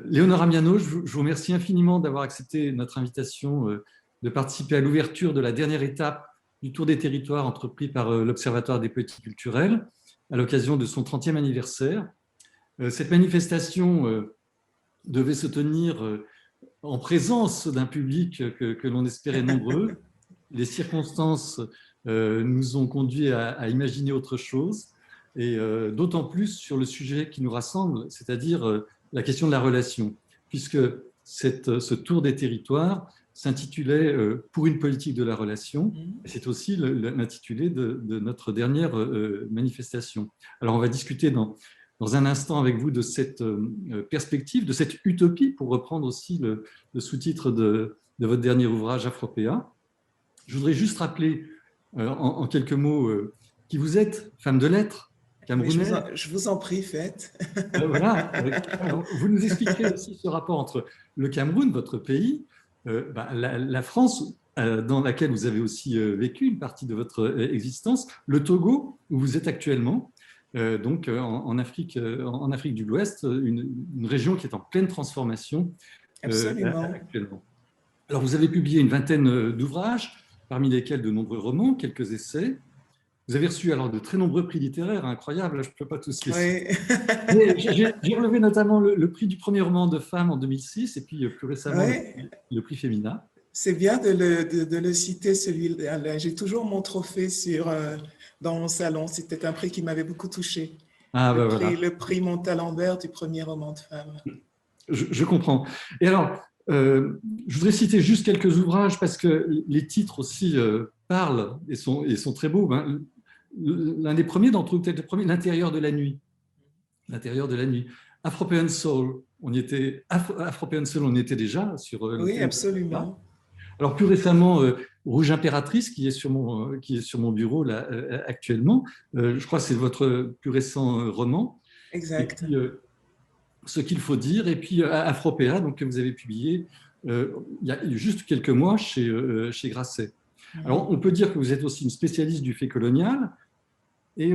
Léonora Miano, je vous remercie infiniment d'avoir accepté notre invitation de participer à l'ouverture de la dernière étape du Tour des territoires entrepris par l'Observatoire des politiques culturelles à l'occasion de son 30e anniversaire. Cette manifestation devait se tenir en présence d'un public que l'on espérait nombreux. Les circonstances nous ont conduits à imaginer autre chose, et d'autant plus sur le sujet qui nous rassemble, c'est-à-dire la question de la relation, puisque ce tour des territoires s'intitulait « Pour une politique de la relation », et c'est aussi l'intitulé de notre dernière manifestation. Alors on va discuter dans un instant avec vous de cette perspective, de cette utopie, pour reprendre aussi le sous-titre de votre dernier ouvrage, Afropéa. Je voudrais juste rappeler en quelques mots qui vous êtes, femme de lettres, camerounaise. Oui, je vous en prie, faites. Voilà. Alors, vous nous expliquerez aussi ce rapport entre le Cameroun, votre pays, la France, dans laquelle vous avez aussi vécu une partie de votre existence, le Togo, où vous êtes actuellement, donc en Afrique de l'Ouest, une région qui est en pleine transformation actuellement. Alors, vous avez publié une vingtaine d'ouvrages, parmi lesquels de nombreux romans, quelques essais. Vous avez reçu alors de très nombreux prix littéraires, incroyables, je ne peux pas tous les citer. Oui. J'ai relevé notamment le prix du premier roman de femme en 2006, et puis plus récemment le prix Femina. C'est bien de le citer, celui-là. J'ai toujours mon trophée dans mon salon. C'était un prix qui m'avait beaucoup touchée. Le prix Montalembert du premier roman de femme. Je comprends. Et alors, je voudrais citer juste quelques ouvrages parce que les titres aussi parlent et sont très beaux. Hein. L'un des premiers d'entre eux, peut-être le premier, L'intérieur de la nuit. L'intérieur de la nuit. Afropean Soul, on y était déjà sur. Oui, absolument. Alors plus récemment, Rouge Impératrice, qui est sur mon bureau là actuellement. Je crois que c'est votre plus récent roman. Exact. Et puis, Ce qu'il faut dire, et puis Afropéa, donc, que vous avez publié il y a juste quelques mois chez Grasset. Alors, on peut dire que vous êtes aussi une spécialiste du fait colonial, et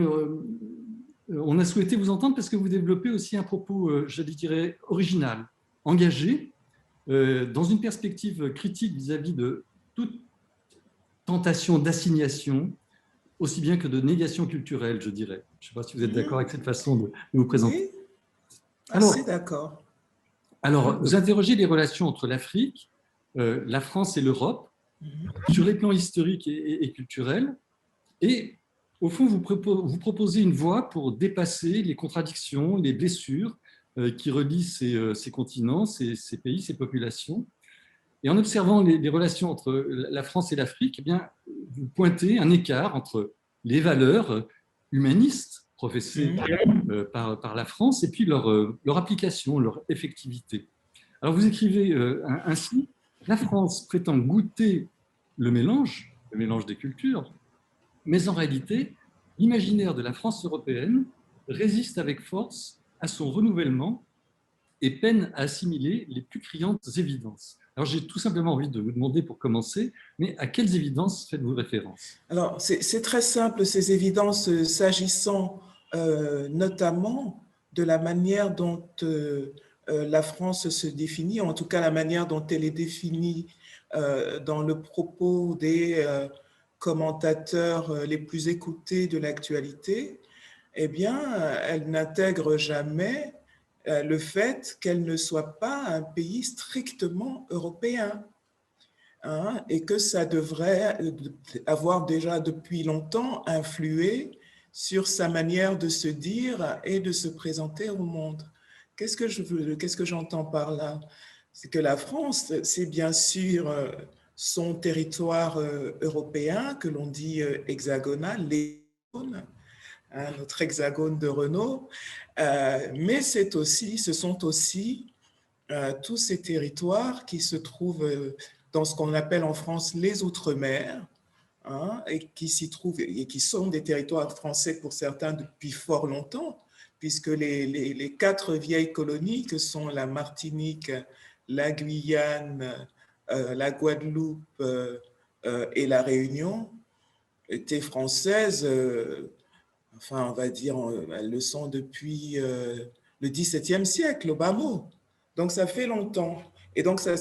on a souhaité vous entendre parce que vous développez aussi un propos, je dirais, original, engagé, dans une perspective critique vis-à-vis de toute tentation d'assignation, aussi bien que de négation culturelle, je dirais. Je ne sais pas si vous êtes d'accord avec cette façon de vous présenter. Oui. Assez d'accord. Alors, vous interrogez les relations entre l'Afrique, la France et l'Europe, sur les plans historiques et culturels, et au fond, vous proposez une voie pour dépasser les contradictions, les blessures qui relient ces continents, ces pays, ces populations. Et en observant les relations entre la France et l'Afrique, eh bien, vous pointez un écart entre les valeurs humanistes professées par la France et puis leur application, leur effectivité. Alors vous écrivez ainsi, la France prétend goûter le mélange des cultures, mais en réalité, l'imaginaire de la France européenne résiste avec force à son renouvellement et peine à assimiler les plus criantes évidences. Alors j'ai tout simplement envie de vous demander pour commencer, mais à quelles évidences faites-vous référence? Alors c'est très simple, ces évidences, s'agissant notamment de la manière dont la France se définit, en tout cas la manière dont elle est définie dans le propos des commentateurs les plus écoutés de l'actualité, eh bien, elle n'intègre jamais le fait qu'elle ne soit pas un pays strictement européen. Hein, et que ça devrait avoir déjà depuis longtemps influé sur sa manière de se dire et de se présenter au monde. Qu'est-ce que j'entends par là? C'est que la France, c'est bien sûr son territoire européen, que l'on dit hexagonal, notre hexagone de Renault, mais ce sont aussi tous ces territoires qui se trouvent dans ce qu'on appelle en France les Outre-mer, hein, et qui s'y trouvent et qui sont des territoires français pour certains depuis fort longtemps, puisque les 4 vieilles colonies que sont la Martinique, la Guyane, la Guadeloupe et la Réunion étaient françaises, enfin on va dire, elles le sont depuis le XVIIe siècle, au bas mot. Donc, ça fait longtemps. Et donc, ça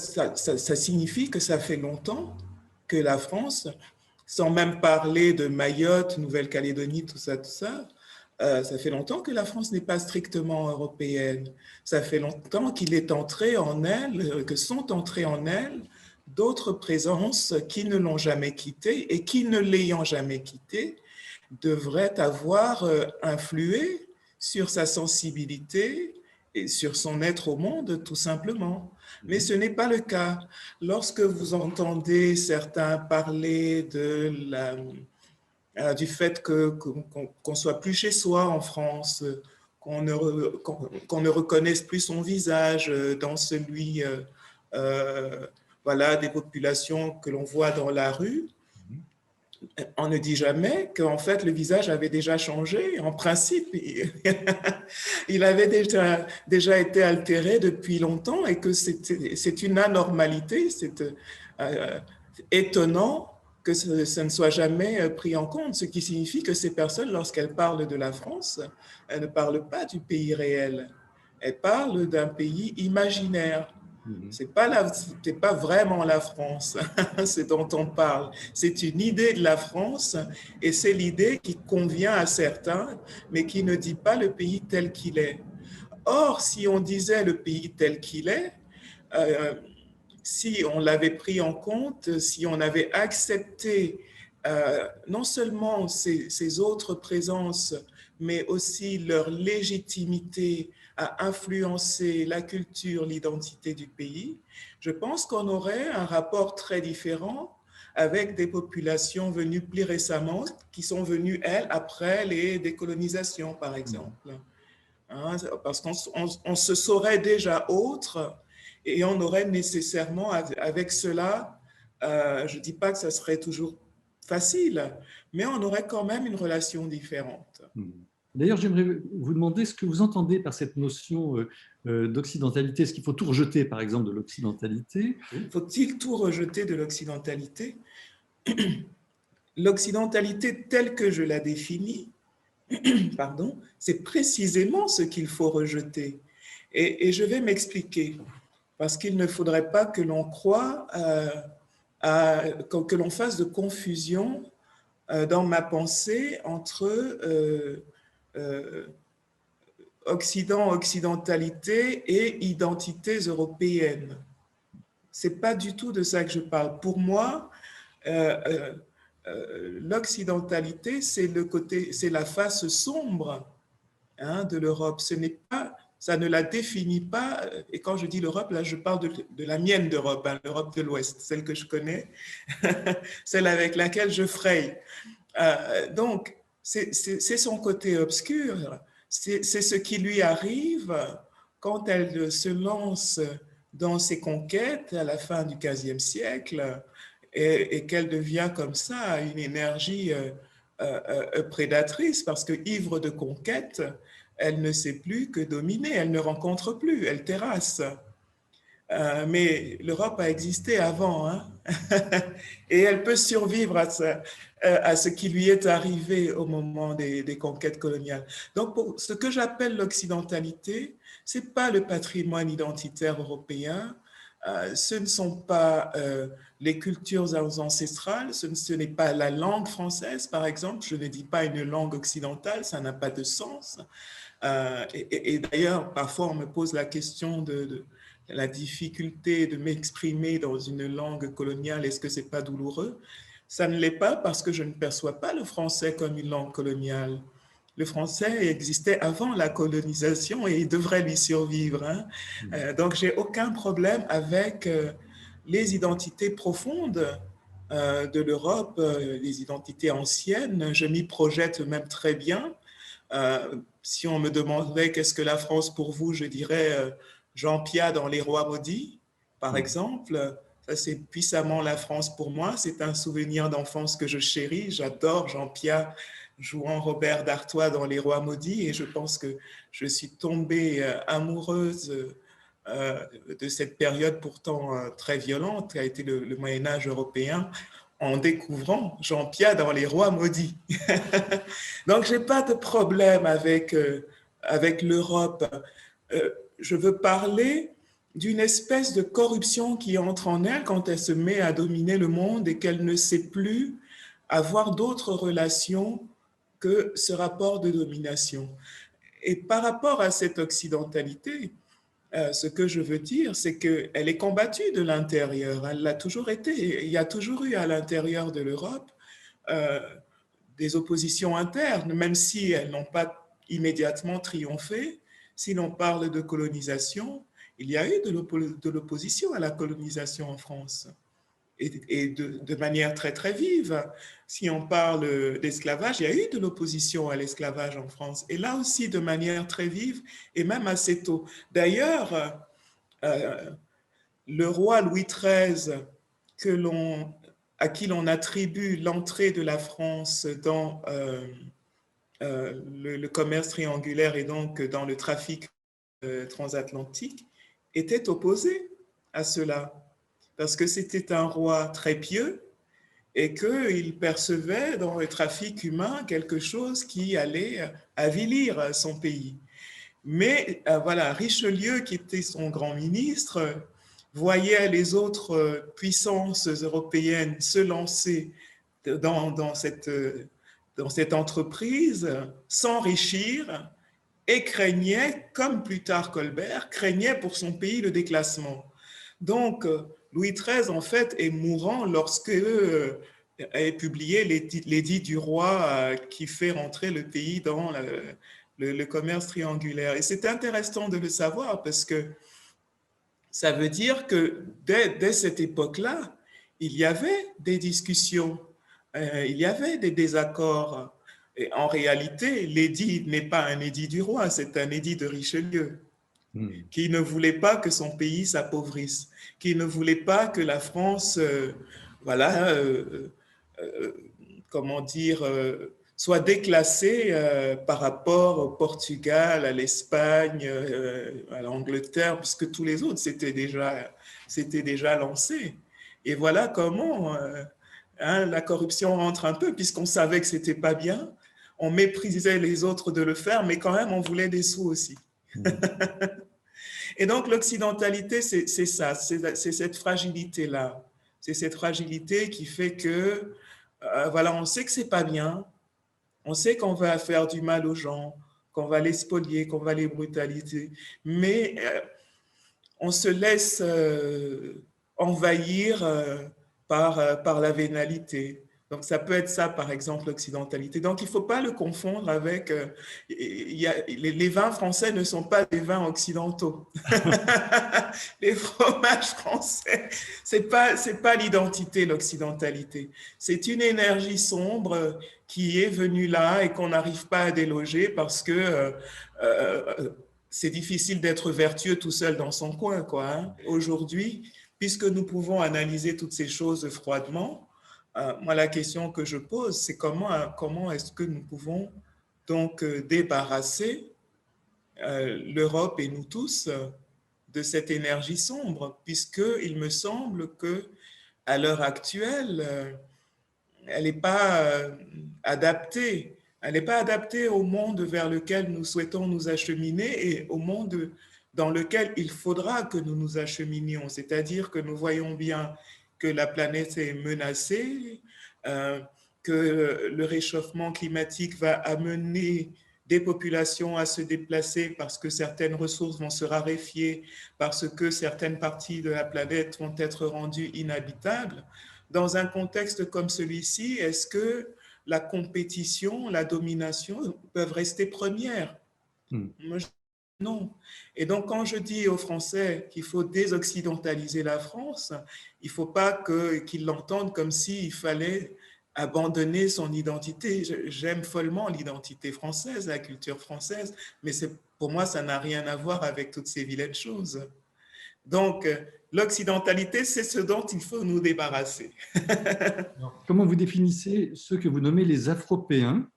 signifie que ça fait longtemps que la France, sans même parler de Mayotte, Nouvelle-Calédonie, tout ça, ça fait longtemps que la France n'est pas strictement européenne. Ça fait longtemps qu'il est entré en elle, que sont entrées en elle d'autres présences qui ne l'ont jamais quittée et qui, ne l'ayant jamais quittée, devraient avoir influé sur sa sensibilité et sur son être au monde, tout simplement. Mais ce n'est pas le cas. Lorsque vous entendez certains parler du fait qu'on soit plus chez soi en France, qu'on ne reconnaisse plus son visage dans celui voilà, des populations que l'on voit dans la rue, on ne dit jamais qu'en fait le visage avait déjà changé. En principe, il avait déjà été altéré depuis longtemps et que c'est une anormalité. C'est étonnant que ça ne soit jamais pris en compte, ce qui signifie que ces personnes, lorsqu'elles parlent de la France, elles ne parlent pas du pays réel. Elles parlent d'un pays imaginaire. C'est pas vraiment la France, c'est dont on parle. C'est une idée de la France et c'est l'idée qui convient à certains, mais qui ne dit pas le pays tel qu'il est. Or, si on disait le pays tel qu'il est, euh, si on l'avait pris en compte, si on avait accepté non seulement ces autres présences, mais aussi leur légitimité à influencer la culture, l'identité du pays, je pense qu'on aurait un rapport très différent avec des populations venues plus récemment, qui sont venues, elles, après les décolonisations, par exemple. Hein, parce qu'on se saurait déjà autre et on aurait nécessairement avec cela, je ne dis pas que ça serait toujours facile, mais on aurait quand même une relation différente. D'ailleurs, j'aimerais vous demander ce que vous entendez par cette notion d'occidentalité. Est-ce qu'il faut tout rejeter, par exemple, de l'occidentalité? Faut-il tout rejeter de l'occidentalité? L'occidentalité telle que je la définis, pardon, c'est précisément ce qu'il faut rejeter. Et je vais m'expliquer, parce qu'il ne faudrait pas que l'on croie, que l'on fasse de confusion dans ma pensée entre Occident, occidentalité et identités européennes. C'est pas du tout de ça que je parle. Pour moi, l'occidentalité, c'est la face sombre de l'Europe. Ça ne la définit pas. Et quand je dis l'Europe, là, je parle de la mienne d'Europe, l'Europe de l'Ouest, celle que je connais, celle avec laquelle je fraye. Donc, c'est son côté obscur. C'est ce qui lui arrive quand elle se lance dans ses conquêtes à la fin du XVe siècle et qu'elle devient comme ça une énergie prédatrice parce que ivre de conquête, elle ne sait plus que dominer, elle ne rencontre plus, elle terrasse. Mais l'Europe a existé avant, hein? Et elle peut survivre à ce qui lui est arrivé au moment des conquêtes coloniales. Donc, pour ce que j'appelle l'occidentalité, ce n'est pas le patrimoine identitaire européen, ce ne sont pas les cultures ancestrales, ce n'est pas la langue française, par exemple. Je ne dis pas une langue occidentale, ça n'a pas de sens. Et d'ailleurs, parfois, on me pose la question de la difficulté de m'exprimer dans une langue coloniale, est-ce que ce n'est pas douloureux? Ça ne l'est pas parce que je ne perçois pas le français comme une langue coloniale. Le français existait avant la colonisation et il devrait lui survivre. Hein? Donc, j'ai aucun problème avec les identités profondes de l'Europe, les identités anciennes. Je m'y projette même très bien. Si on me demanderait qu'est-ce que la France pour vous, je dirais Jean Piat dans Les Rois maudits, par exemple. Ça, c'est puissamment la France pour moi. C'est un souvenir d'enfance que je chéris. J'adore Jean Piat jouant Robert d'Artois dans Les Rois maudits et je pense que je suis tombée amoureuse de cette période pourtant très violente qui a été le Moyen-Âge européen en découvrant Jean Piat dans Les Rois maudits. Donc, je n'ai pas de problème avec l'Europe. Je veux parler d'une espèce de corruption qui entre en elle quand elle se met à dominer le monde et qu'elle ne sait plus avoir d'autres relations que ce rapport de domination. Et par rapport à cette occidentalité, ce que je veux dire, c'est qu'elle est combattue de l'intérieur. Elle l'a toujours été. Il y a toujours eu à l'intérieur de l'Europe euh, des oppositions internes, même si elles n'ont pas immédiatement triomphé. Si l'on parle de colonisation, il y a eu de l'opposition à la colonisation en France et de manière très très vive. Si on parle d'esclavage, il y a eu de l'opposition à l'esclavage en France, et là aussi de manière très vive et même assez tôt. D'ailleurs, euh, le roi Louis XIII, à qui l'on attribue l'entrée de la France dans le commerce triangulaire et donc dans le trafic transatlantique, était opposé à cela, parce que c'était un roi très pieux et qu'il percevait dans le trafic humain quelque chose qui allait avilir son pays. Mais voilà, Richelieu, qui était son grand ministre, voyait les autres puissances européennes se lancer dans cette entreprise, s'enrichir, et craignait, comme plus tard Colbert, craignait pour son pays le déclassement. Donc, Louis XIII, en fait, est mourant lorsque est publié l'édit du roi qui fait rentrer le pays dans le commerce triangulaire. Et c'est intéressant de le savoir parce que ça veut dire que dès cette époque-là, il y avait des discussions, il y avait des désaccords. Et en réalité, l'édit n'est pas un édit du roi, c'est un édit de Richelieu, qui ne voulait pas que son pays s'appauvrisse, qui ne voulait pas que la France, voilà, comment dire, soit déclassée par rapport au Portugal, à l'Espagne, à l'Angleterre, puisque tous les autres s'étaient déjà lancés. Et voilà comment la corruption rentre un peu, puisqu'on savait que c'était pas bien, on méprisait les autres de le faire, mais quand même on voulait des sous aussi. Et donc l'occidentalité, c'est ça, c'est cette fragilité-là. C'est cette fragilité qui fait que, voilà, on sait que c'est pas bien, on sait qu'on va faire du mal aux gens, qu'on va les spolier, qu'on va les brutaliser, mais on se laisse envahir par la vénalité. Donc, ça peut être ça, par exemple, l'occidentalité. Donc, il ne faut pas le confondre avec... les vins français ne sont pas des vins occidentaux. Les fromages français, ce n'est pas l'identité, l'occidentalité. C'est une énergie sombre qui est venue là et qu'on n'arrive pas à déloger parce que c'est difficile d'être vertueux tout seul dans son coin, quoi. Hein. Aujourd'hui, puisque nous pouvons analyser toutes ces choses froidement, moi, la question que je pose, c'est comment est-ce que nous pouvons donc débarrasser l'Europe et nous tous de cette énergie sombre, puisqu'il me semble que à l'heure actuelle, elle n'est pas adaptée. Elle n'est pas adaptée au monde vers lequel nous souhaitons nous acheminer et au monde dans lequel il faudra que nous nous acheminions. C'est-à-dire que nous voyons bien que la planète est menacée, que le réchauffement climatique va amener des populations à se déplacer parce que certaines ressources vont se raréfier, parce que certaines parties de la planète vont être rendues inhabitables. Dans un contexte comme celui-ci, est-ce que la compétition, la domination peuvent rester premières? Moi, non. Et donc, quand je dis aux Français qu'il faut désoccidentaliser la France, il ne faut pas qu'ils l'entendent comme s'il fallait abandonner son identité. J'aime follement l'identité française, la culture française, mais pour moi, ça n'a rien à voir avec toutes ces vilaines choses. Donc, l'occidentalité, c'est ce dont il faut nous débarrasser. Alors, comment vous définissez ceux que vous nommez les Afropéens,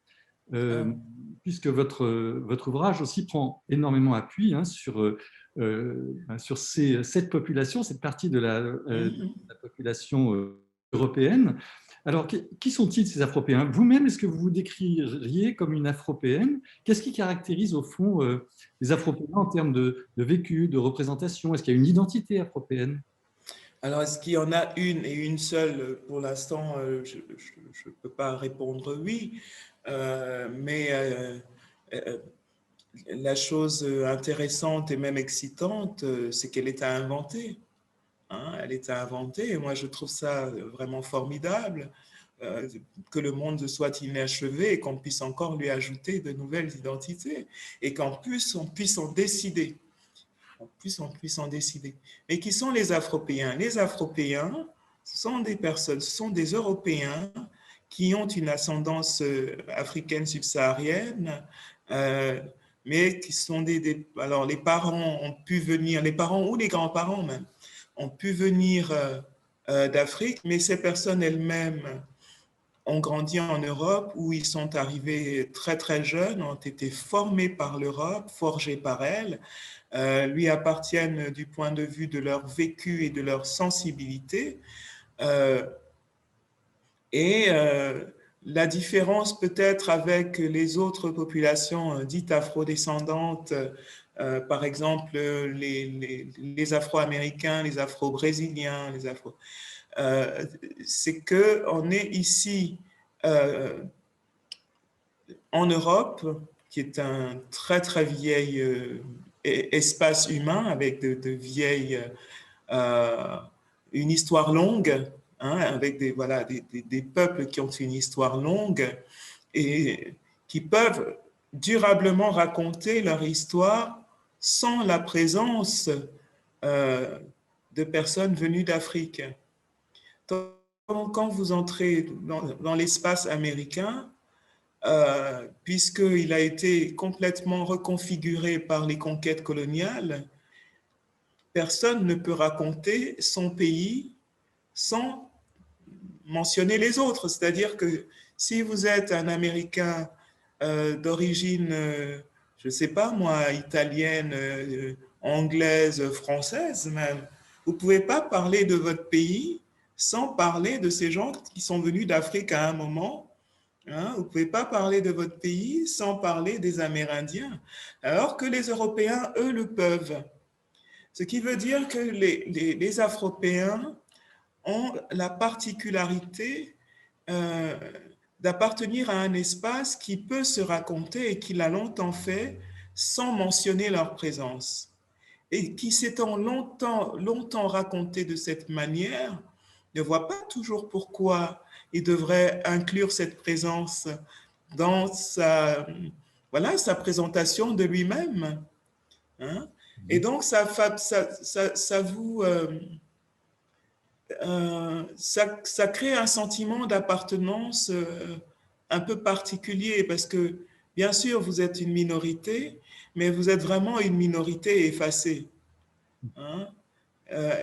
puisque votre ouvrage aussi prend énormément appui sur cette population, cette partie de la population européenne. Alors, qui sont-ils ces Afropéens? Vous-même, est-ce que vous vous décririez comme une Afropéenne? Qu'est-ce qui caractérise au fond les Afropéens en termes de vécu, de représentation? Est-ce qu'il y a une identité afropéenne? Alors, est-ce qu'il y en a une et une seule? Pour l'instant, je ne peux pas répondre oui. Mais euh, la chose intéressante et même excitante, c'est qu'elle est à inventer. Hein, elle est à inventer et moi je trouve ça vraiment formidable, que le monde soit inachevé et qu'on puisse encore lui ajouter de nouvelles identités et qu'en plus on puisse en décider. En plus on puisse en décider. Mais qui sont les Afropéens? Les Afropéens, ce sont des personnes, ce sont des Européens qui ont une ascendance africaine subsaharienne, euh, mais qui sont alors les parents ont pu venir, les parents ou les grands-parents même, ont pu venir d'Afrique, mais ces personnes elles-mêmes ont grandi en Europe où ils sont arrivés très très jeunes, ont été formés par l'Europe, forgés par elle, lui appartiennent du point de vue de leur vécu et de leur sensibilité. Euh, et la différence peut-être avec les autres populations dites afrodescendantes, par exemple les Afro-Américains, les Afro-Brésiliens, euh, c'est qu'on est ici en Europe, qui est un très très vieil espace humain avec de vieilles, euh, une histoire longue, hein, avec voilà, des peuples qui ont une histoire longue et qui peuvent durablement raconter leur histoire sans la présence euh, de personnes venues d'Afrique. Quand vous entrez dans l'espace américain, puisqu'il a été complètement reconfiguré par les conquêtes coloniales, personne ne peut raconter son pays sans mentionner les autres. C'est-à-dire que si vous êtes un Américain d'origine, je ne sais pas moi, italienne, anglaise, française même, vous ne pouvez pas parler de votre pays sans parler de ces gens qui sont venus d'Afrique à un moment. Hein, vous ne pouvez pas parler de votre pays sans parler des Amérindiens, alors que les Européens, eux, le peuvent. Ce qui veut dire que les Afropéens ont la particularité euh, d'appartenir à un espace qui peut se raconter et qui l'a longtemps fait sans mentionner leur présence. Et qui s'étant longtemps raconté de cette manière, ne voit pas toujours pourquoi il devrait inclure cette présence dans voilà, sa présentation de lui-même. Hein? Et donc, ça vous, ça crée un sentiment d'appartenance un peu particulier parce que, bien sûr, vous êtes une minorité, mais vous êtes vraiment une minorité effacée. Hein?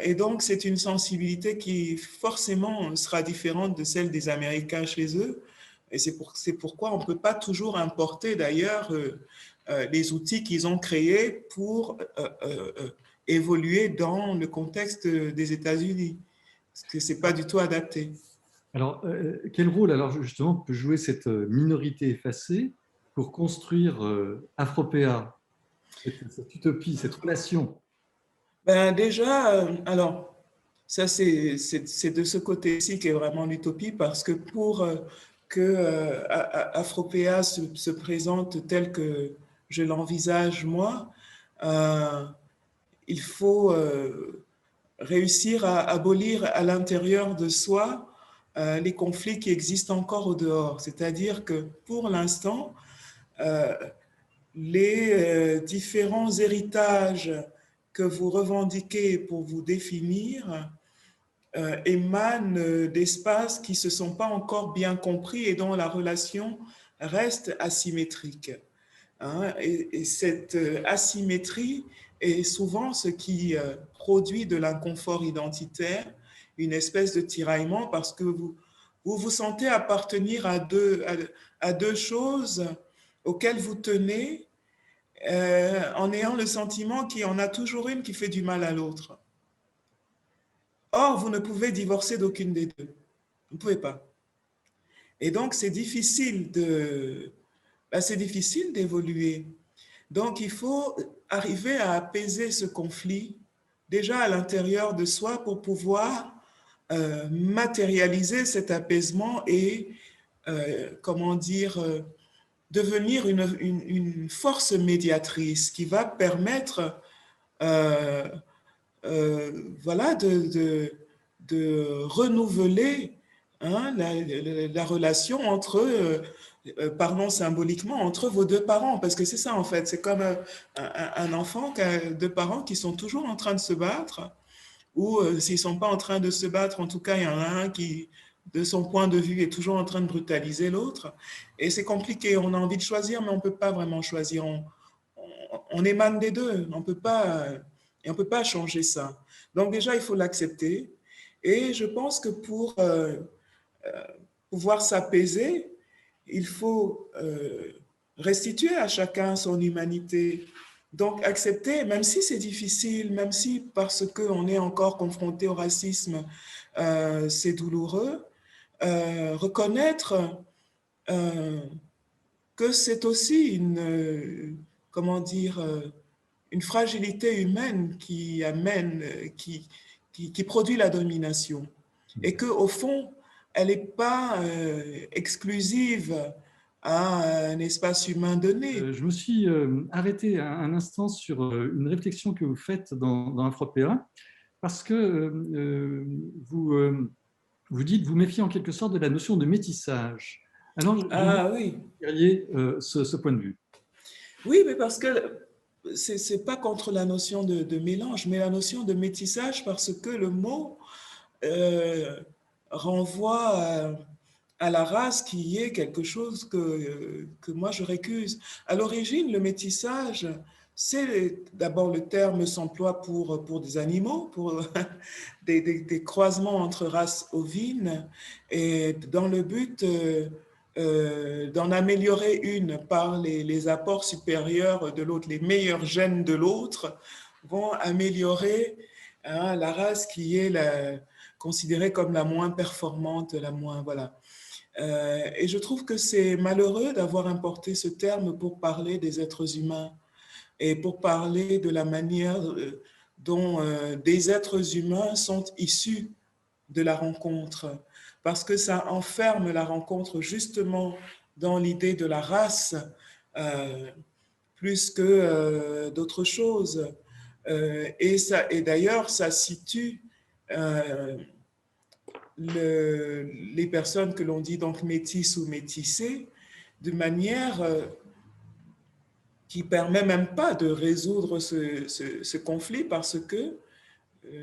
Et donc, c'est une sensibilité qui forcément sera différente de celle des Américains chez eux. Et c'est pourquoi on ne peut pas toujours importer d'ailleurs les outils qu'ils ont créés pour évoluer dans le contexte des États-Unis. Parce que ce n'est pas du tout adapté. Alors, quel rôle alors justement peut jouer cette minorité effacée pour construire Afropéa, cette utopie, cette relation? Ben déjà, alors, ça c'est de ce côté-ci qu'est vraiment l'utopie, parce que pour que Afropéa se présente tel que je l'envisage moi, euh, il faut réussir à abolir à l'intérieur de soi les conflits qui existent encore au dehors. C'est-à-dire que pour l'instant, euh, les différents héritages que vous revendiquez pour vous définir émanent d'espaces qui ne se sont pas encore bien compris et dont la relation reste asymétrique. Hein, et cette asymétrie est souvent ce qui produit de l'inconfort identitaire, une espèce de tiraillement parce que vous sentez appartenir à deux choses auxquelles vous tenez en ayant le sentiment qu'il y en a toujours une qui fait du mal à l'autre. Or, vous ne pouvez divorcer d'aucune des deux. Vous ne pouvez pas. Et donc, c'est difficile d'évoluer. Donc, il faut arriver à apaiser ce conflit déjà à l'intérieur de soi pour pouvoir matérialiser cet apaisement et, comment dire, devenir une force médiatrice qui va permettre euh, voilà, de renouveler hein, la relation entre, parlons symboliquement, entre vos deux parents, parce que c'est ça en fait, c'est comme un enfant qui a deux parents qui sont toujours en train de se battre, ou s'ils ne sont pas en train de se battre, en tout cas, il y en a un qui, de son point de vue, est toujours en train de brutaliser l'autre. Et c'est compliqué, on a envie de choisir, mais on ne peut pas vraiment choisir. On émane des deux, on ne peut pas changer ça. Donc déjà, il faut l'accepter. Et je pense que pour pouvoir s'apaiser, il faut restituer à chacun son humanité. Donc accepter, même si c'est difficile, même si parce qu'on est encore confronté au racisme, c'est douloureux, reconnaître que c'est aussi comment dire, une fragilité humaine qui amène, qui produit la domination. Et qu'au fond, elle n'est pas exclusive à un espace humain donné. Je me suis arrêté un instant sur une réflexion que vous faites dans Afropéa, parce que vous dites, vous méfiez en quelque sorte de la notion de métissage. Alors, j'aimerais Ah oui, que vous diriez ce point de vue. oui, mais parce que c'est pas contre la notion de mélange, mais la notion de métissage parce que le mot euh, renvoie à la race qui est quelque chose que moi je récuse. À l'origine, le métissage, c'est d'abord le terme s'emploie pour des animaux, pour des croisements entre races ovines, et dans le but d'en améliorer une par les apports supérieurs de l'autre, les meilleurs gènes de l'autre vont améliorer hein, la race qui est considérée comme la moins performante, la moins, voilà. Et je trouve que c'est malheureux d'avoir importé ce terme pour parler des êtres humains et pour parler de la manière dont des êtres humains sont issus de la rencontre, parce que ça enferme la rencontre justement dans l'idée de la race euh, plus que d'autres choses. Et d'ailleurs, ça situe les personnes que l'on dit donc métisses ou métissées de manière qui permet même pas de résoudre ce conflit parce que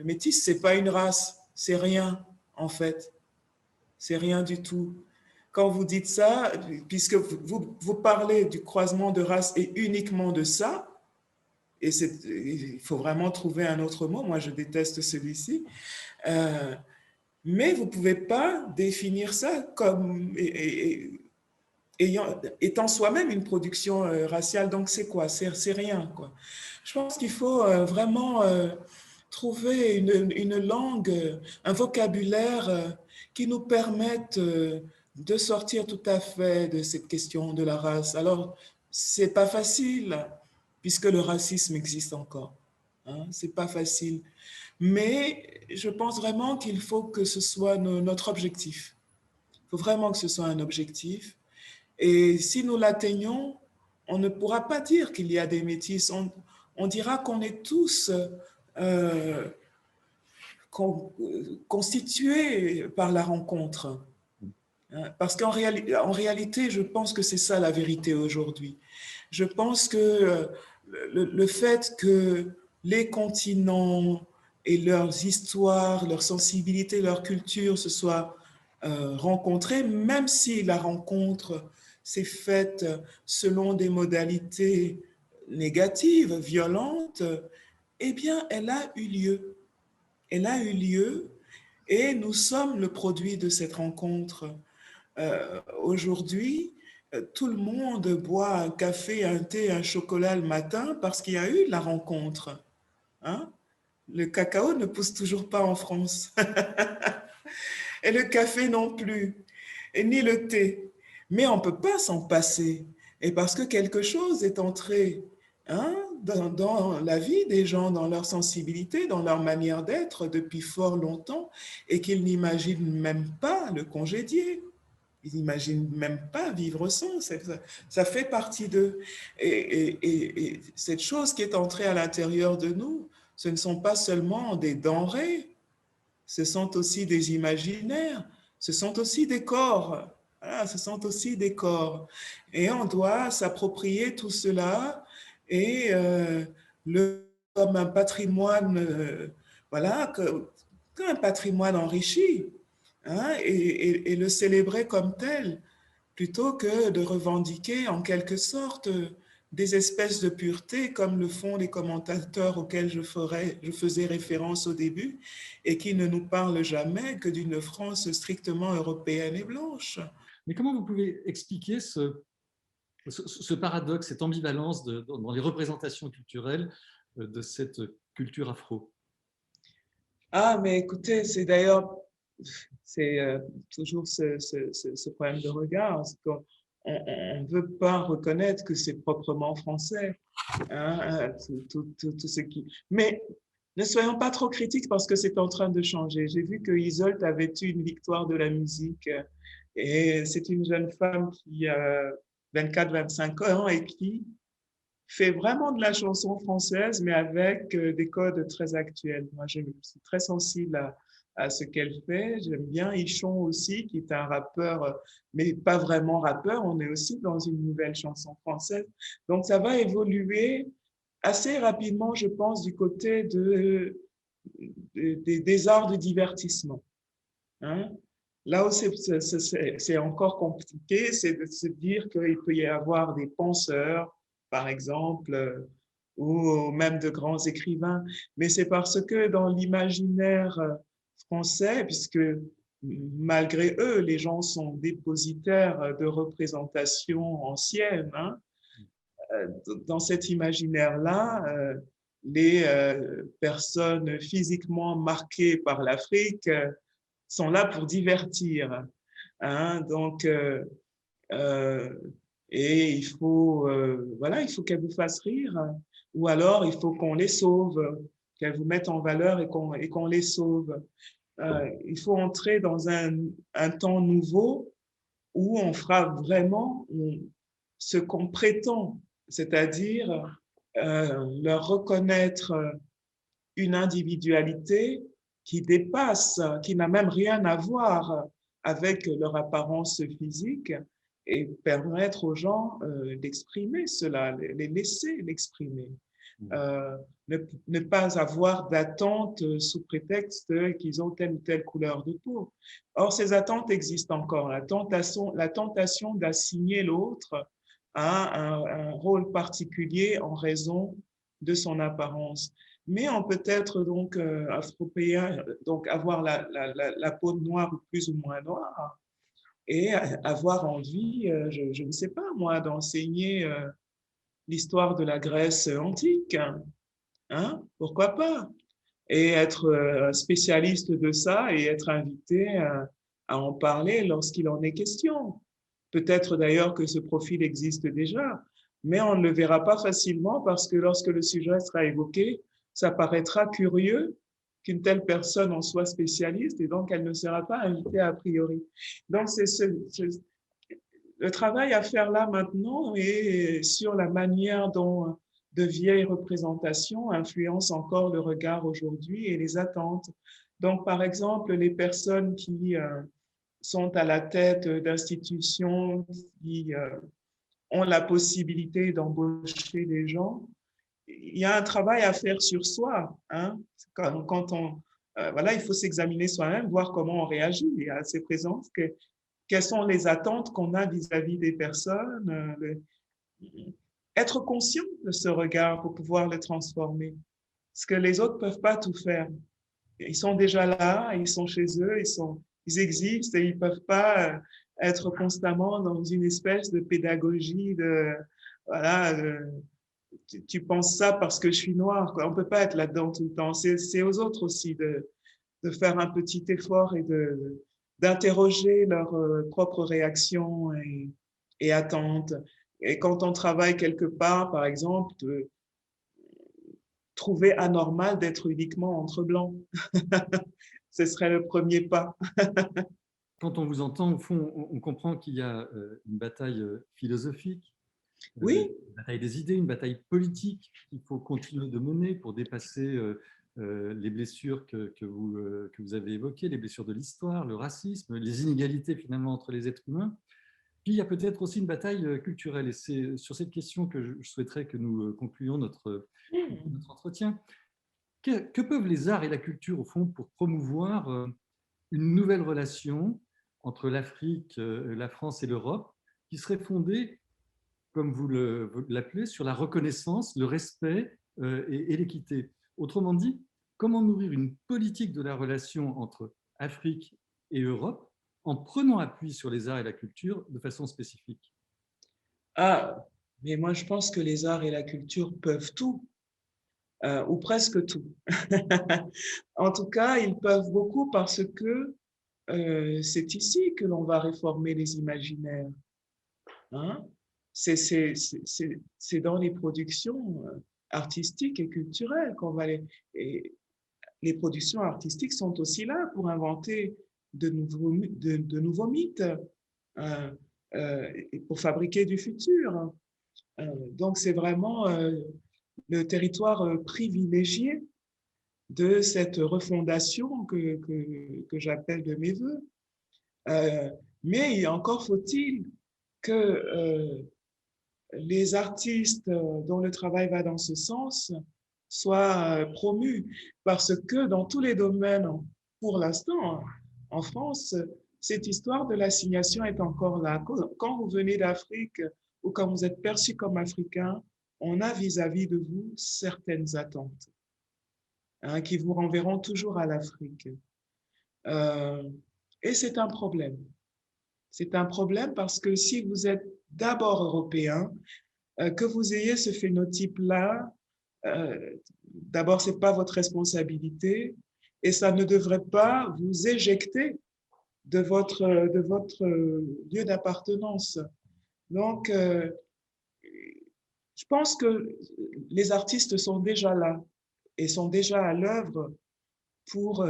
métis, c'est pas une race, c'est rien en fait, c'est rien du tout. Quand vous dites ça, puisque vous parlez du croisement de races et uniquement de ça, et il faut vraiment trouver un autre mot, moi je déteste celui-ci, euh, mais vous ne pouvez pas définir ça comme étant soi-même une production raciale. Donc c'est quoi? C'est rien, quoi. Je pense qu'il faut vraiment trouver une langue, un vocabulaire qui nous permette de sortir tout à fait de cette question de la race. Alors, c'est pas facile, puisque le racisme existe encore. Hein, c'est pas facile. Mais je pense vraiment qu'il faut que ce soit notre objectif. Il faut vraiment que ce soit un objectif. Et si nous l'atteignons, on ne pourra pas dire qu'il y a des métis. On dira qu'on est tous euh, constitués par la rencontre. Parce en réalité, je pense que c'est ça la vérité aujourd'hui. Je pense que le fait que les continents et leurs histoires, leurs sensibilités, leur culture se soient rencontrés, même si la rencontre s'est faite selon des modalités négatives, violentes, eh bien, elle a eu lieu. Elle a eu lieu et nous sommes le produit de cette rencontre. Aujourd'hui, tout le monde boit un café, un thé, un chocolat le matin parce qu'il y a eu la rencontre. Hein? Le cacao ne pousse toujours pas en France. et le café non plus, et ni le thé. Mais on ne peut pas s'en passer. Et parce que quelque chose est entré hein, dans la vie des gens, dans leur sensibilité, dans leur manière d'être depuis fort longtemps, et qu'ils n'imaginent même pas le congédier. Ils n'imaginent même pas vivre sans. Ça fait partie d'eux. Et cette chose qui est entrée à l'intérieur de nous, ce ne sont pas seulement des denrées, ce sont aussi des imaginaires, ce sont aussi des corps. Voilà, ce sont aussi des corps. Et on doit s'approprier tout cela et comme un patrimoine, voilà, comme un patrimoine enrichi, hein, et le célébrer comme tel, plutôt que de revendiquer en quelque sorte des espèces de pureté comme le font les commentateurs auxquels je faisais référence au début et qui ne nous parlent jamais que d'une France strictement européenne et blanche. Mais comment vous pouvez expliquer ce paradoxe, cette ambivalence dans les représentations culturelles de cette culture afro? Ah, mais écoutez, c'est d'ailleurs, c'est toujours ce problème de regard, c'est qu'on ne veut pas reconnaître que c'est proprement français. Hein, tout ce qui... Mais ne soyons pas trop critiques parce que c'est en train de changer. J'ai vu que Isolde avait eu une victoire de la musique et c'est une jeune femme qui a 24-25 ans et qui fait vraiment de la chanson française, mais avec des codes très actuels. Moi, je suis très sensible à ce qu'elle fait. J'aime bien Ichon aussi, qui est un rappeur, mais pas vraiment rappeur. On est aussi dans une nouvelle chanson française. Donc, ça va évoluer assez rapidement, je pense, du côté des arts de divertissement. Hein? Là où c'est encore compliqué, c'est de se dire qu'il peut y avoir des penseurs, par exemple, ou même de grands écrivains. Mais c'est parce que dans l'imaginaire français, puisque malgré eux, les gens sont dépositaires de représentations anciennes, hein, dans cet imaginaire-là, les personnes physiquement marquées par l'Afrique sont là pour divertir. Hein, donc, et il faut, voilà, il faut qu'elles vous fassent rire, ou alors il faut qu'on les sauve, qu'elles vous mettent en valeur et qu'on les sauve. Il faut entrer dans un temps nouveau où on fera vraiment ce qu'on prétend, c'est-à-dire leur reconnaître une individualité qui dépasse, qui n'a même rien à voir avec leur apparence physique et permettre aux gens d'exprimer cela, les laisser l'exprimer. Ne pas avoir d'attente sous prétexte qu'ils ont telle ou telle couleur de peau. Or, ces attentes existent encore. La tentation d'assigner l'autre à un rôle particulier en raison de son apparence. Mais on peut être donc afropéen, donc avoir la peau noire ou plus ou moins noire, et avoir envie, je ne sais pas moi, d'enseigner l'histoire de la Grèce antique. Hein? Pourquoi pas? Et être spécialiste de ça et être invité à en parler lorsqu'il en est question. Peut-être d'ailleurs que ce profil existe déjà, mais on ne le verra pas facilement parce que lorsque le sujet sera évoqué, ça paraîtra curieux qu'une telle personne en soit spécialiste et donc elle ne sera pas invitée a priori. Donc c'est le travail à faire là maintenant et sur la manière dont de vieilles représentations influencent encore le regard aujourd'hui et les attentes. Donc, par exemple, les personnes qui sont à la tête d'institutions qui ont la possibilité d'embaucher des gens, il y a un travail à faire sur soi. Hein? Quand on, voilà, il faut s'examiner soi-même, voir comment on réagit à ces présences, quelles sont les attentes qu'on a vis-à-vis des personnes, être conscient de ce regard pour pouvoir le transformer. Parce que les autres ne peuvent pas tout faire. Ils sont déjà là, ils sont chez eux, ils existent et ils ne peuvent pas être constamment dans une espèce de pédagogie de, voilà, tu penses ça parce que je suis noir. Quoi. On ne peut pas être là-dedans tout le temps. C'est aux autres aussi de faire un petit effort et d'interroger leurs propres réactions et attentes. Et quand on travaille quelque part, par exemple, de trouver anormal d'être uniquement entre blancs. Ce serait le premier pas. Quand on vous entend, au fond, on comprend qu'il y a une bataille philosophique, Oui, une bataille des idées, une bataille politique qu'il faut continuer de mener pour dépasser les blessures que vous avez évoquées, les blessures de l'histoire, le racisme, les inégalités finalement entre les êtres humains. Puis il y a peut-être aussi une bataille culturelle, et c'est sur cette question que je souhaiterais que nous concluions notre entretien. Que peuvent les arts et la culture, au fond, pour promouvoir une nouvelle relation entre l'Afrique, la France et l'Europe, qui serait fondée, comme vous l'appelez, sur la reconnaissance, le respect et l'équité. Autrement dit, comment nourrir une politique de la relation entre Afrique et Europe en prenant appui sur les arts et la culture de façon spécifique? ah, mais moi je pense que les arts et la culture peuvent tout, ou presque tout. En tout cas, ils peuvent beaucoup parce que c'est ici que l'on va réformer les imaginaires. Hein? C'est dans les productions artistiques et culturelles qu'on va et les productions artistiques sont aussi là pour inventer de nouveaux mythes, euh, et pour fabriquer du futur. Donc, c'est vraiment le territoire privilégié de cette refondation que j'appelle de mes voeux. Mais encore faut-il que les artistes dont le travail va dans ce sens soient promus, parce que dans tous les domaines, pour l'instant, en France, cette histoire de l'assignation est encore là. Quand vous venez d'Afrique ou quand vous êtes perçu comme africain, on a vis-à-vis de vous certaines attentes, hein, qui vous renverront toujours à l'Afrique. Euh, et c'est un problème. C'est un problème parce que si vous êtes d'abord européen, que vous ayez ce phénotype-là, d'abord, ce n'est pas votre responsabilité et ça ne devrait pas vous éjecter de votre lieu d'appartenance. Donc, je pense que les artistes sont déjà là et sont déjà à l'œuvre pour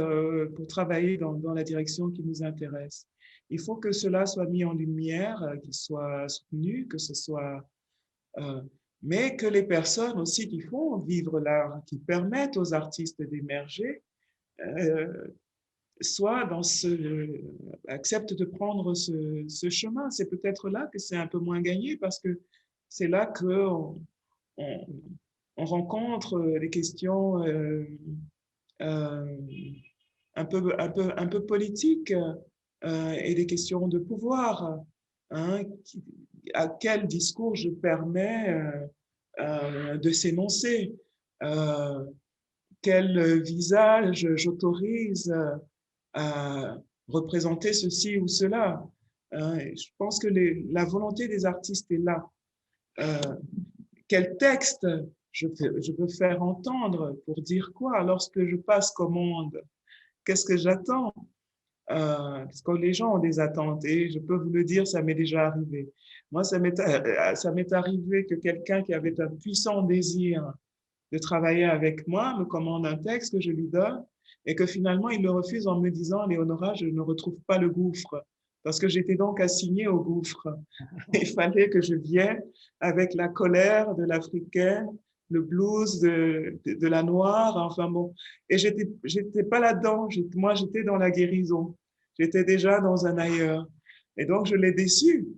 travailler dans la direction qui nous intéresse. Il faut que cela soit mis en lumière, qu'il soit soutenu, que ce soit euh, mais que les personnes aussi qui font vivre l'art, qui permettent aux artistes d'émerger, euh, soient dans acceptent de prendre ce chemin. C'est peut-être là que c'est un peu moins gagné parce que c'est là qu'on on, on rencontre les questions euh, un peu politiques et des questions de pouvoir. Hein, à quel discours je permets de s'énoncer, quel visage j'autorise à représenter ceci ou cela. Je pense que la volonté des artistes est là. Euh, quel texte je peux faire entendre pour dire quoi lorsque je passe commande? Qu'est-ce que j'attends? Parce que les gens ont des attentes et je peux vous le dire, ça m'est déjà arrivé. Moi, ça m'est arrivé que quelqu'un qui avait un puissant désir de travailler avec moi me commande un texte que je lui donne et que finalement il le refuse en me disant, Léonora, je ne retrouve pas le gouffre parce que j'étais donc assignée au gouffre. Il fallait que je vienne avec la colère de l'africaine, le blues de la noire, enfin bon. Et j'étais pas là-dedans. Moi, j'étais dans la guérison. J'étais déjà dans un ailleurs. Et donc, je l'ai déçu.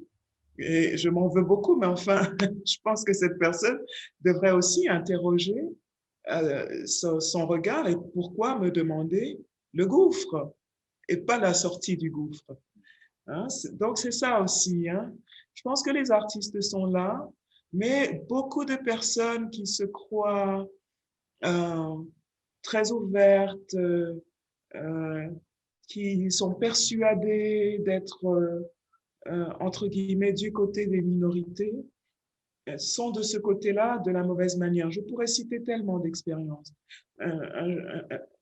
Et je m'en veux beaucoup, mais enfin, je pense que cette personne devrait aussi interroger son regard et pourquoi me demander le gouffre et pas la sortie du gouffre. Hein? Donc, c'est ça aussi. Hein? Je pense que les artistes sont là, mais beaucoup de personnes qui se croient euh, très ouvertes, qui sont persuadées d'être, entre guillemets, du côté des minorités, sont de ce côté-là de la mauvaise manière. Je pourrais citer tellement d'expériences.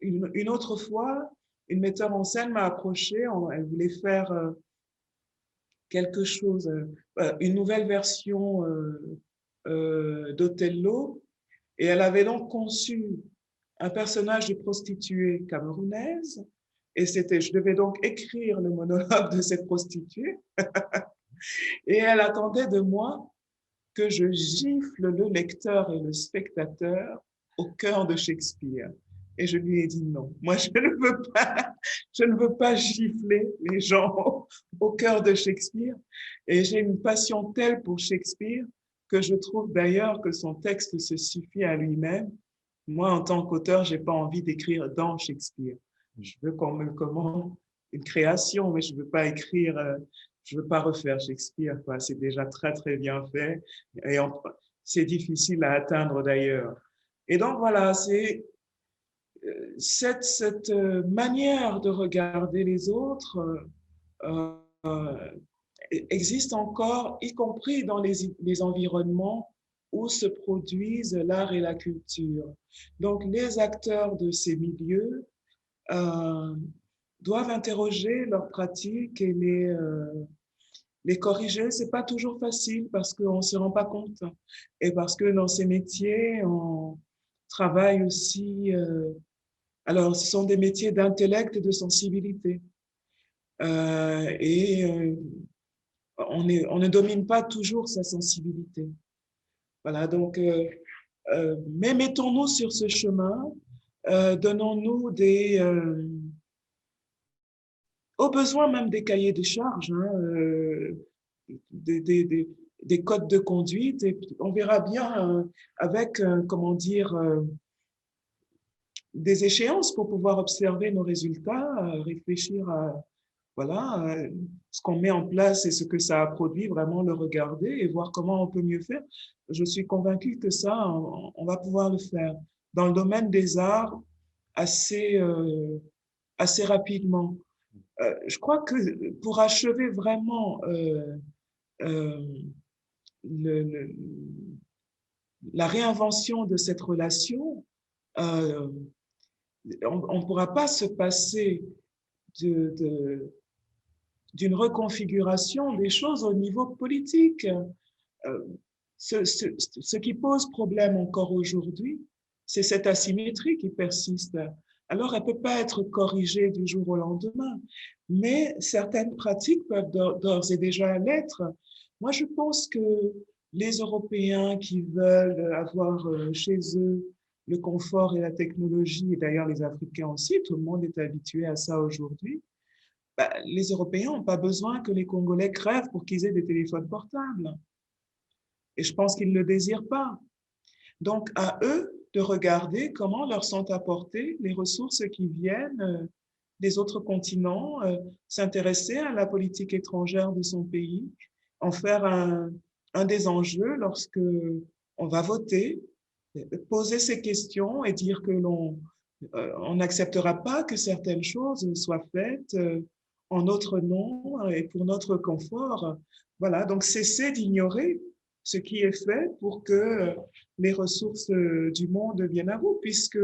Une autre fois, une metteur en scène m'a approché, elle voulait faire quelque chose, une nouvelle version d'Othello, et elle avait donc conçu un personnage de prostituée camerounaise, et je devais donc écrire le monologue de cette prostituée, et elle attendait de moi que je gifle le lecteur et le spectateur au cœur de Shakespeare. Et je lui ai dit non, moi je ne veux pas gifler les gens au cœur de Shakespeare. Et j'ai une passion telle pour Shakespeare que je trouve d'ailleurs que son texte se suffit à lui-même. Moi, en tant qu'auteur, j'ai pas envie d'écrire dans Shakespeare. Je veux qu'on me commande une création, mais je veux pas écrire, je veux pas refaire Shakespeare, quoi. C'est déjà très, très bien fait et c'est difficile à atteindre d'ailleurs. Et donc, voilà, c'est cette manière de regarder les autres existe encore, y compris dans les environnements où se produisent l'art et la culture. Donc, les acteurs de ces milieux doivent interroger leurs pratiques et les corriger. C'est pas toujours facile parce qu'on se rend pas compte et parce que dans ces métiers, on travaille aussi. Alors, ce sont des métiers d'intellect et de sensibilité. On ne domine pas toujours sa sensibilité. Voilà, donc, mais mettons-nous sur ce chemin, donnons-nous au besoin même des cahiers des charges, hein, des codes de conduite, et on verra bien avec, comment dire, des échéances pour pouvoir observer nos résultats, réfléchir à voilà, ce qu'on met en place et ce que ça a produit, vraiment le regarder et voir comment on peut mieux faire. Je suis convaincue que ça, on va pouvoir le faire. Dans le domaine des arts, assez, assez rapidement. Je crois que pour achever vraiment euh, le, le, la réinvention de cette relation, euh, on ne pourra pas se passer de, d'une reconfiguration des choses au niveau politique. Ce qui pose problème encore aujourd'hui, c'est cette asymétrie qui persiste. Alors, elle ne peut pas être corrigée du jour au lendemain, mais certaines pratiques peuvent d'ores et déjà l'être. Moi, je pense que les Européens qui veulent avoir chez eux le confort et la technologie, et d'ailleurs les Africains aussi, tout le monde est habitué à ça aujourd'hui, les Européens n'ont pas besoin que les Congolais crèvent pour qu'ils aient des téléphones portables. Et je pense qu'ils ne le désirent pas. Donc, à eux de regarder comment leur sont apportées les ressources qui viennent des autres continents, s'intéresser à la politique étrangère de son pays, en faire un des enjeux lorsque on va voter, poser ces questions et dire que on n'acceptera pas que certaines choses soient faites en notre nom et pour notre confort. Voilà, donc cesser d'ignorer ce qui est fait pour que les ressources du monde viennent à vous, puisque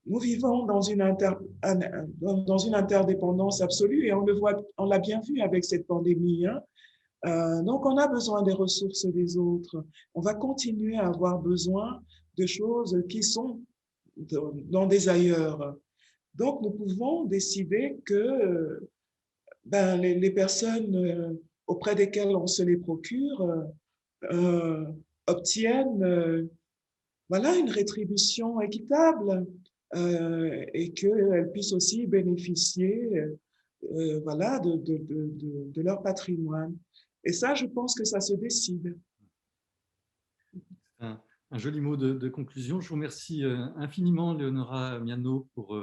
nous vivons dans une interdépendance absolue et on le voit, on l'a bien vu avec cette pandémie. Hein. Donc, on a besoin des ressources des autres. On va continuer à avoir besoin de choses qui sont dans des ailleurs. Donc, nous pouvons décider que les personnes auprès desquelles on se les procure obtiennent voilà, une rétribution équitable et qu'elles puissent aussi bénéficier voilà, de leur patrimoine. Et ça, je pense que ça se décide. Un joli mot de conclusion. Je vous remercie infiniment, Léonora Miano, pour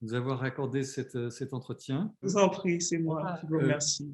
nous avoir accordé cet entretien. Je vous en prie, c'est moi qui vous remercie.